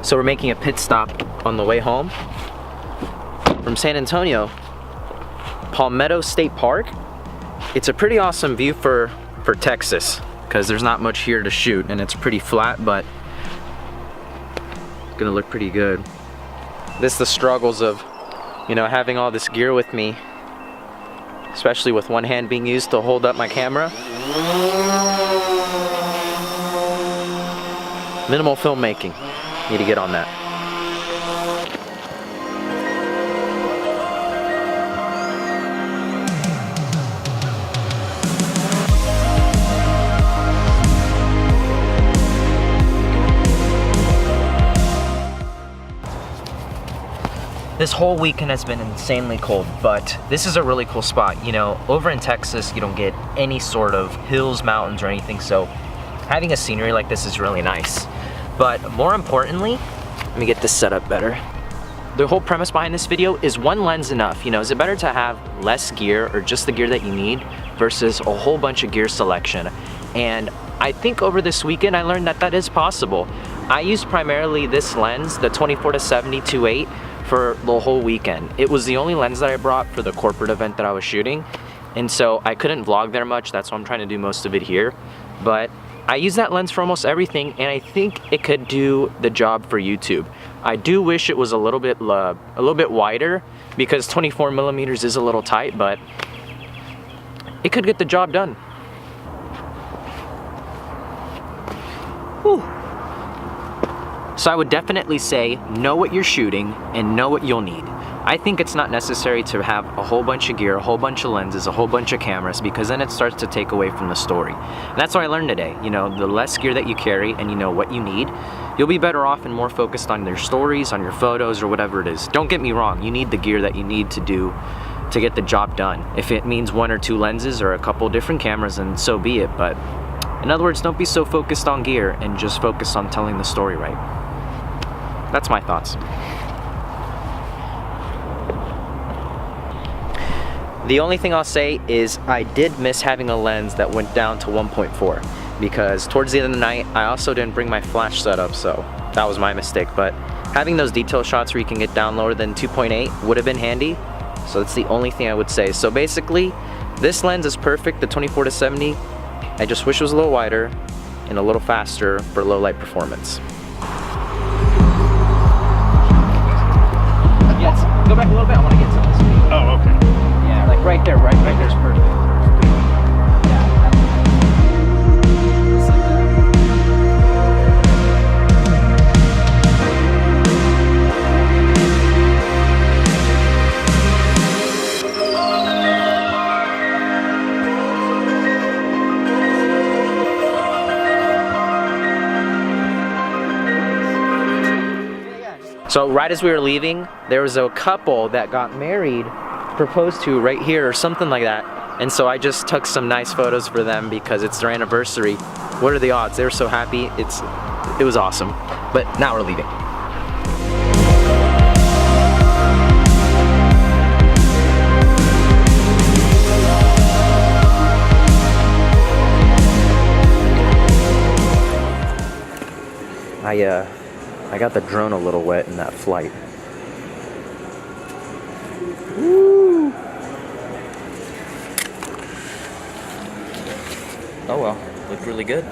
So we're making a pit stop on the way home from San Antonio, Palmetto State Park. It's a pretty awesome view for Texas, because there's not much here to shoot and it's pretty flat, but it's gonna look pretty good. This is the struggles of, you know, having all this gear with me, especially with one hand being used to hold up my camera. Minimal filmmaking. Need to get on that. This whole weekend has been insanely cold, but this is a really cool spot. You know, over in Texas, you don't get any sort of hills, mountains, or anything, so having a scenery like this is really nice. But more importantly, let me get this set up better. The whole premise behind this video is one lens enough. You know, is it better to have less gear or just the gear that you need versus a whole bunch of gear selection? And I think over this weekend, I learned that that is possible. I used primarily this lens, the 24-70 2.8, for the whole weekend. It was the only lens that I brought for the corporate event that I was shooting, and so I couldn't vlog there much. That's why I'm trying to do most of it here. But I use that lens for almost everything, and I think it could do the job for YouTube. I do wish it was a little bit wider, because 24mm is a little tight, but it could get the job done. Whew. So I would definitely say, know what you're shooting and know what you'll need. I think it's not necessary to have a whole bunch of gear, a whole bunch of lenses, a whole bunch of cameras, because then it starts to take away from the story. And that's what I learned today. You know, the less gear that you carry and you know what you need, you'll be better off and more focused on your stories, on your photos, or whatever it is. Don't get me wrong, you need the gear that you need to get the job done. If it means 1 or 2 lenses or a couple different cameras, then so be it. But in other words, don't be so focused on gear and just focus on telling the story right. That's my thoughts. The only thing I'll say is I did miss having a lens that went down to 1.4, because towards the end of the night, I also didn't bring my flash setup, so that was my mistake. But having those detail shots where you can get down lower than 2.8 would have been handy, so that's the only thing I would say. So basically, this lens is perfect, the 24-70. I just wish it was a little wider and a little faster for low light performance. Yes, go back a little bit, I want to get some of this. Oh, okay. Yeah, like right there, right there's perfect. So right as we were leaving, there was a couple that got married, proposed to right here or something like that. And so I just took some nice photos for them because it's their anniversary. What are the odds? They were so happy. It was awesome. But now we're leaving. I got the drone a little wet in that flight. Woo! Oh well, looked really good.